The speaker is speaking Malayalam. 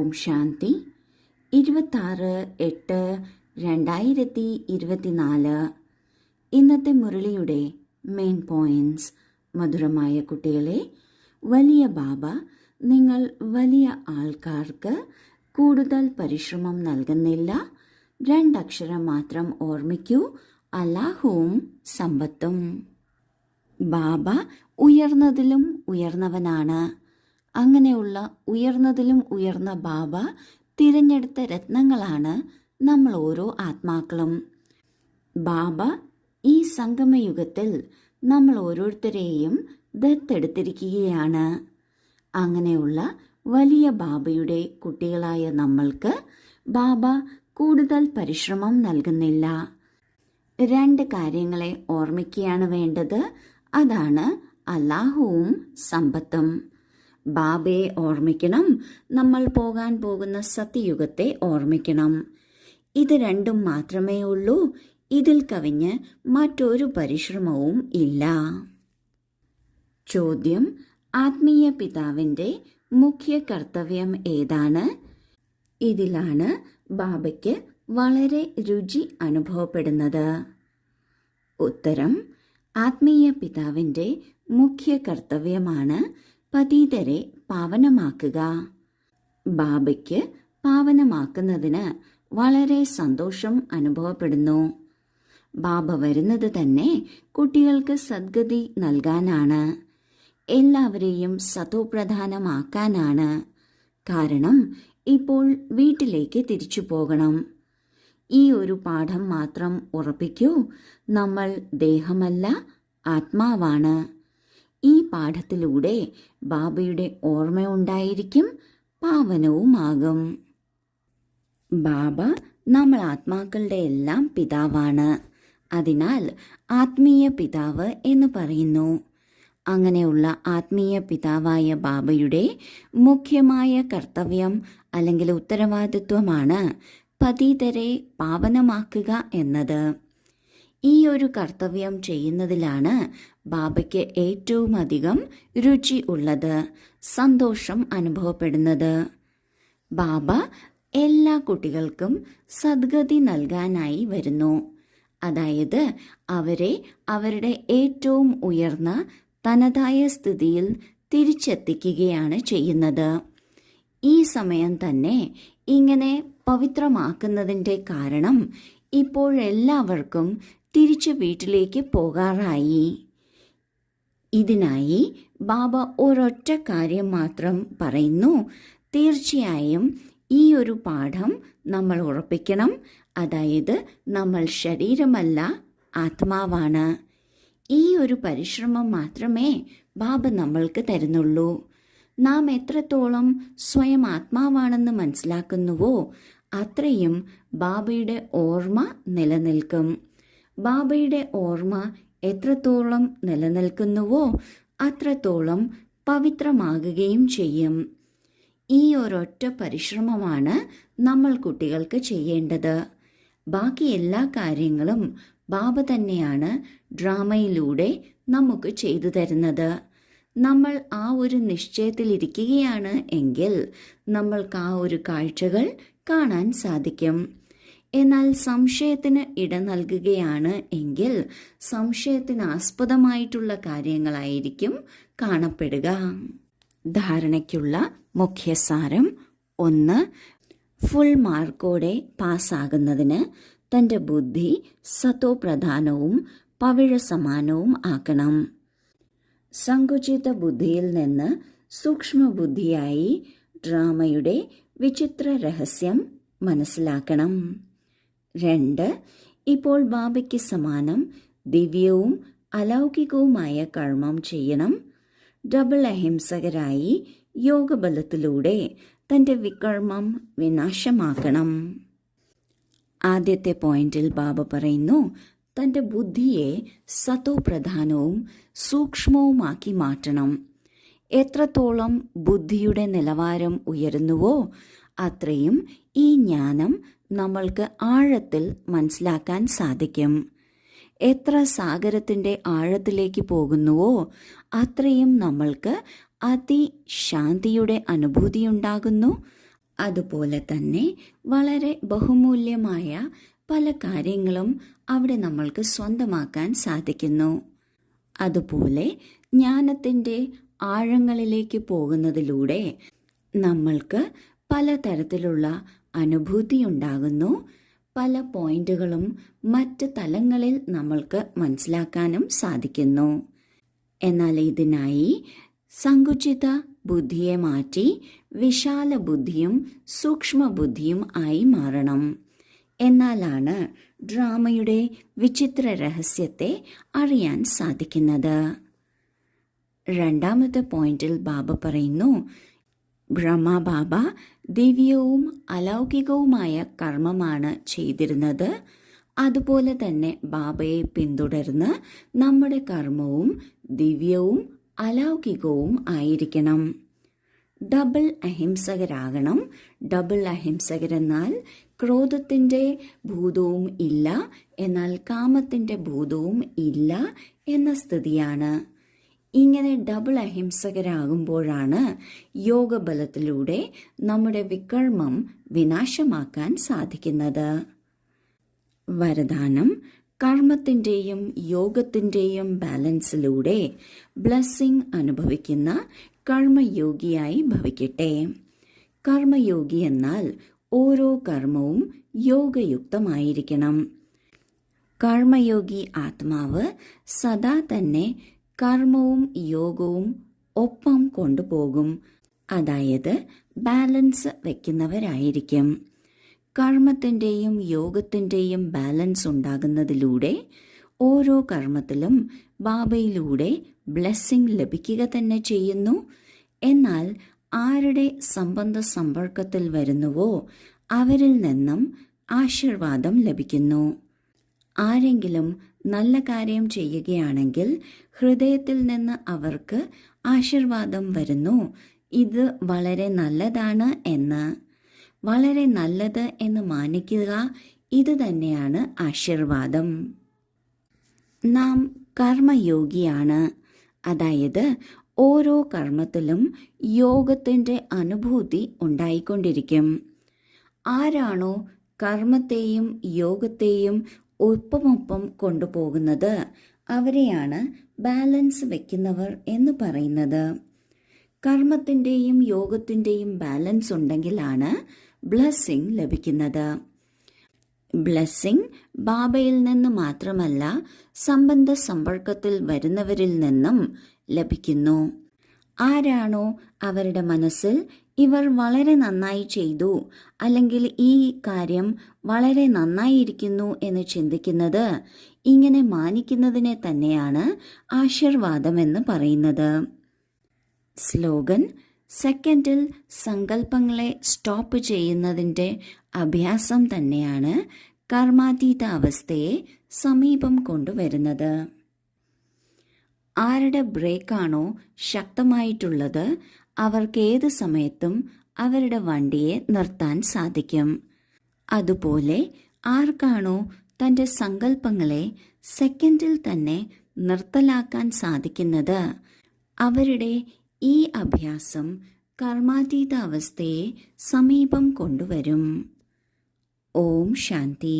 ഓം ശാന്തി 26/8/2024. ഇന്നത്തെ മുരളിയുടെ മെയിൻ പോയിന്റ്സ്. മധുരമായ കുട്ടികളെ, വലിയ ബാബ നിങ്ങൾ വലിയ ആൾക്കാർക്ക് കൂടുതൽ പരിശ്രമം നൽകുന്നില്ല. 2 അക്ഷരം മാത്രം ഓർമ്മിക്കൂ, അല്ലാഹുവും സമ്പത്തും. ബാബ ഉയർന്നതിലും ഉയർന്നവനാണ്. അങ്ങനെയുള്ള ഉയർന്നതിലും ഉയർന്ന ബാബ തിരഞ്ഞെടുത്ത രത്നങ്ങളാണ് നമ്മൾ ഓരോ ആത്മാക്കളും. ബാബ ഈ സംഗമയുഗത്തിൽ നമ്മൾ ഓരോരുത്തരെയും ദത്തെടുത്തിരിക്കുകയാണ്. അങ്ങനെയുള്ള വലിയ ബാബയുടെ കുട്ടികളായ നമ്മൾക്ക് ബാബ കൂടുതൽ പരിശ്രമം നൽകുന്നില്ല. 2 കാര്യങ്ങളെ ഓർമ്മിക്കുകയാണ് വേണ്ടത്. അതാണ് അല്ലാഹുവും സമ്പത്തും. ബാബയെ ഓർമ്മിക്കണം, നമ്മൾ പോകാൻ പോകുന്ന സത്യയുഗത്തെ ഓർമ്മിക്കണം. ഇത് 2 മാത്രമേ ഉള്ളൂ. ഇതിൽ കവിഞ്ഞ് മറ്റൊരു പരിശ്രമവും ഇല്ല. ചോദ്യം: ആത്മീയ പിതാവിൻ്റെ മുഖ്യ കർത്തവ്യം ഏതാണ്? ഇതിലാണ് ബാബയ്ക്ക് വളരെ രുചി അനുഭവപ്പെടുന്നത്. ഉത്തരം: ആത്മീയ പിതാവിൻ്റെ മുഖ്യ കർത്തവ്യമാണ് പതീതരെ പാവനമാക്കുക. ബാബയ്ക്ക് പാവനമാക്കുന്നതിന് വളരെ സന്തോഷം അനുഭവപ്പെടുന്നു. ബാബ വരുന്നത് തന്നെ കുട്ടികൾക്ക് സദ്ഗതി നൽകാനാണ്, എല്ലാവരെയും സതോപ്രധാനമാക്കാനാണ്. കാരണം ഇപ്പോൾ വീട്ടിലേക്ക് തിരിച്ചു പോകണം. ഈ ഒരു പാഠം മാത്രം ഉറപ്പിക്കൂ, നമ്മൾ ദേഹമല്ല, ആത്മാവാണ്. ഈ പാഠത്തിലൂടെ ബാബയുടെ ഓർമ്മയുണ്ടായിരിക്കും, പാവനവുമാകും. ബാബ നമ്മൾ ആത്മാക്കളുടെ എല്ലാം പിതാവാണ്. അതിനാൽ ആത്മീയ പിതാവ് എന്ന് പറയുന്നു. അങ്ങനെയുള്ള ആത്മീയ പിതാവായ ബാബയുടെ മുഖ്യമായ കർത്തവ്യം അല്ലെങ്കിൽ ഉത്തരവാദിത്വമാണ് പതീതരെ പാവനമാക്കുക എന്നത്. ഈ ഒരു കർത്തവ്യം ചെയ്യുന്നതിലാണ് ബാബയ്ക്ക് ഏറ്റവും അധികം രുചി ഉള്ളത്, സന്തോഷം അനുഭവപ്പെടുന്നത്. ബാബ എല്ലാ കുട്ടികൾക്കും സദ്ഗതി നൽകാനായി വരുന്നു. അതായത് അവരെ അവരുടെ ഏറ്റവും ഉയർന്ന തനതായ സ്ഥിതിയിൽ തിരിച്ചെത്തിക്കുകയാണ് ചെയ്യുന്നത്. ഈ സമയം തന്നെ ഇങ്ങനെ പവിത്രമാക്കുന്നതിൻ്റെ കാരണം ഇപ്പോഴെല്ലാവർക്കും തിരിച്ചു വീട്ടിലേക്ക് പോകാറായി. ഇതിനായി ബാബ ഒരൊറ്റ കാര്യം മാത്രം പറയുന്നു: തീർച്ചയായും ഈ ഒരു പാഠം നമ്മൾ ഉറപ്പിക്കണം. അതായത് നമ്മൾ ശരീരമല്ല, ആത്മാവാണ്. ഈ ഒരു പരിശ്രമം മാത്രമേ ബാബ നമ്മൾക്ക് തരുന്നുള്ളൂ. നാം എത്രത്തോളം സ്വയം ആത്മാവാണെന്ന് മനസ്സിലാക്കുന്നുവോ അത്രയും ബാബയുടെ ഓർമ്മ നിലനിൽക്കും. ബാബയുടെ ഓർമ്മ എത്രത്തോളം നിലനിൽക്കുന്നുവോ അത്രത്തോളം പവിത്രമാകുകയും ചെയ്യും. ഈ ഒരൊറ്റ പരിശ്രമമാണ് നമ്മൾ കുട്ടികൾക്ക് ചെയ്യേണ്ടത്. ബാക്കി എല്ലാ കാര്യങ്ങളും ബാബ തന്നെയാണ് ഡ്രാമയിലൂടെ നമുക്ക് ചെയ്തു തരുന്നത്. നമ്മൾ ആ ഒരു നിശ്ചയത്തിലിരിക്കുകയാണ് എങ്കിൽ നമ്മൾക്ക് ആ ഒരു കാഴ്ചകൾ കാണാൻ സാധിക്കും. എന്നാൽ സംശയത്തിന് ഇട നൽകുകയാണ് എങ്കിൽ സംശയത്തിനാസ്പദമായിട്ടുള്ള കാര്യങ്ങളായിരിക്കും കാണപ്പെടുക. ധാരണയ്ക്കുള്ള മുഖ്യസാരം: 1. ഫുൾ മാർക്കോടെ പാസ്സാകുന്നതിന് തൻ്റെ ബുദ്ധി സതോപ്രധാനവും പവിഴ സമാനവും ആക്കണം. സങ്കുചിത ബുദ്ധിയിൽ നിന്ന് സൂക്ഷ്മബുദ്ധിയായി ഡ്രാമയുടെ വിചിത്ര രഹസ്യം മനസ്സിലാക്കണം. 2. ഇപ്പോൾ ബാബയ്ക്ക് സമാനം ദിവ്യവും അലൗകികവുമായ കർമ്മം ചെയ്യണം. ഡബിൾ അഹിംസകരായി യോഗബലത്തിലൂടെ തൻ്റെ വികർമ്മം വിനാശമാക്കണം. ആദ്യത്തെ പോയിന്റിൽ ബാബ പറയുന്നു, തൻ്റെ ബുദ്ധിയെ സതോപ്രധാനവും സൂക്ഷ്മവുമാക്കി മാറ്റണം. എത്രത്തോളം ബുദ്ധിയുടെ നിലവാരം ഉയരുന്നുവോ അത്രയും ഈ ജ്ഞാനം നമ്മൾക്ക് ആഴത്തിൽ മനസ്സിലാക്കാൻ സാധിക്കും. എത്ര സാഗരത്തിൻ്റെ ആഴത്തിലേക്ക് പോകുന്നുവോ അത്രയും നമ്മൾക്ക് അതിശാന്തിയുടെ അനുഭൂതിയുണ്ടാകുന്നു. അതുപോലെ തന്നെ വളരെ ബഹുമൂല്യമായ പല കാര്യങ്ങളും അവിടെ നമ്മൾക്ക് സ്വന്തമാക്കാൻ സാധിക്കുന്നു. അതുപോലെ ജ്ഞാനത്തിൻ്റെ ആഴങ്ങളിലേക്ക് പോകുന്നതിലൂടെ നമ്മൾക്ക് പലതരത്തിലുള്ള അനുഭൂതി ഉണ്ടാകുന്നു. പല പോയിന്റുകളും മറ്റ് തലങ്ങളിൽ നമ്മൾക്ക് മനസ്സിലാക്കാനും സാധിക്കുന്നു. എന്നാൽ ഇതിനായി സങ്കുചിത ബുദ്ധിയെ മാറ്റി വിശാല ബുദ്ധിയും സൂക്ഷ്മ ബുദ്ധിയും ആയി മാറണം. എന്നാലാണ് ഡ്രാമയുടെ വിചിത്ര രഹസ്യത്തെ അറിയാൻ സാധിക്കുന്നത്. രണ്ടാമത്തെ പോയിന്റിൽ ബാബ പറയുന്നു, ബ്രഹ്മബാബ ദിവ്യവും അലൗകികവുമായ കർമ്മമാണ് ചെയ്തിരുന്നത്. അതുപോലെ തന്നെ ബാബയെ പിന്തുടർന്ന് നമ്മുടെ കർമ്മവും ദിവ്യവും അലൗകികവും ആയിരിക്കണം. ഡബിൾ അഹിംസകരാകണം. ഡബിൾ അഹിംസകരെന്നാൽ ക്രോധത്തിൻ്റെ ഭൂതവും ഇല്ല, എന്നാൽ കാമത്തിൻ്റെ ഭൂതവും ഇല്ല എന്ന സ്ഥിതിയാണ്. ഇങ്ങനെ ഡബിൾ അഹിംസകരാകുമ്പോഴാണ് യോഗബലത്തിലൂടെ നമ്മുടെ വികർമ്മം വിനാശമാക്കാൻ സാധിക്കുന്നത്. വരദാനം: കർമ്മത്തിൻ്റെയും യോഗത്തിൻ്റെയും ബാലൻസിലൂടെ ബ്ലെസ്സിംഗ് അനുഭവിക്കുന്ന കർമ്മയോഗിയായി ഭവിക്കട്ടെ. കർമ്മയോഗി എന്നാൽ ഓരോ കർമ്മവും യോഗയുക്തമായിരിക്കണം. കർമ്മയോഗി ആത്മാവ് സദാ തന്നെ കർമ്മവും യോഗവും ഒപ്പം കൊണ്ടുപോകും. അതായത് ബാലൻസ് വയ്ക്കുന്നവരായിരിക്കും. കർമ്മത്തിൻ്റെയും യോഗത്തിൻ്റെയും ബാലൻസ് ഉണ്ടാകുന്നതിലൂടെ ഓരോ കർമ്മത്തിലും ബാബയിലൂടെ ബ്ലെസ്സിംഗ് ലഭിക്കുക തന്നെ ചെയ്യുന്നു. എന്നാൽ ആരുടെ സംബന്ധ സമ്പർക്കത്തിൽ വരുന്നുവോ അവരിൽ നിന്നും ആശീർവാദം ലഭിക്കുന്നു. ആരെങ്കിലും നല്ല കാര്യം ചെയ്യുകയാണെങ്കിൽ ഹൃദയത്തിൽ നിന്ന് അവർക്ക് ആശീർവാദം വരുന്നു. ഇത് വളരെ നല്ലതാണ് എന്ന്. വളരെ നല്ലത് എന്ന് മാനിക്കുക, ഇത് തന്നെയാണ് ആശീർവാദം. നാം കർമ്മയോഗിയാണ്. അതായത് ഓരോ കർമ്മത്തിലും യോഗത്തിൻ്റെ അനുഭൂതി ഉണ്ടായിക്കൊണ്ടിരിക്കും. ആരാണോ കർമ്മത്തെയും യോഗത്തെയും ഒപ്പമൊപ്പം കൊണ്ടുപോകുന്നത് അവരെയാണ് ബാലൻസ് വയ്ക്കുന്നവർ എന്ന് പറയുന്നത്. കർമ്മത്തിൻ്റെയും യോഗത്തിൻ്റെയും ബാലൻസ് ഉണ്ടെങ്കിലാണ് ബ്ലെസ്സിംഗ് ലഭിക്കുന്നത്. ബ്ലെസ്സിംഗ് ബാബയിൽ നിന്ന് മാത്രമല്ല സംബന്ധ സമ്പർക്കത്തിൽ വരുന്നവരിൽ നിന്നും ലഭിക്കുന്നു. ആരാണോ അവരുടെ മനസ്സിൽ ഇവർ വളരെ നന്നായി ചെയ്തു, അല്ലെങ്കിൽ ഈ കാര്യം വളരെ നന്നായിരിക്കുന്നു എന്ന് ചിന്തിക്കുന്നത്, ഇങ്ങനെ മാനിക്കുന്നതിനെ തന്നെയാണ് ആശീർവാദം എന്ന് പറയുന്നത്. സ്ലോഗൻ: സെക്കൻഡിൽ സങ്കല്പങ്ങളെ സ്റ്റോപ്പ് ചെയ്യുന്നതിൻ്റെ അഭ്യാസം തന്നെയാണ് കർമാതീത അവസ്ഥയെ സമീപം കൊണ്ടുവരുന്നത്. ആരുടെ ബ്രേക്കാണോ ശക്തമായിട്ടുള്ളത് അവർക്ക് ഏത് സമയത്തും അവരുടെ വണ്ടിയെ നിർത്താൻ സാധിക്കും. അതുപോലെ ആർക്കാണോ തൻ്റെ സങ്കല്പങ്ങളെ സെക്കൻഡിൽ തന്നെ നിർത്തലാക്കാൻ സാധിക്കുന്നത് അവരുടെ ഈ അഭ്യാസം കർമാതീത അവസ്ഥയെ സമീപം കൊണ്ടുവരും. ഓം ശാന്തി.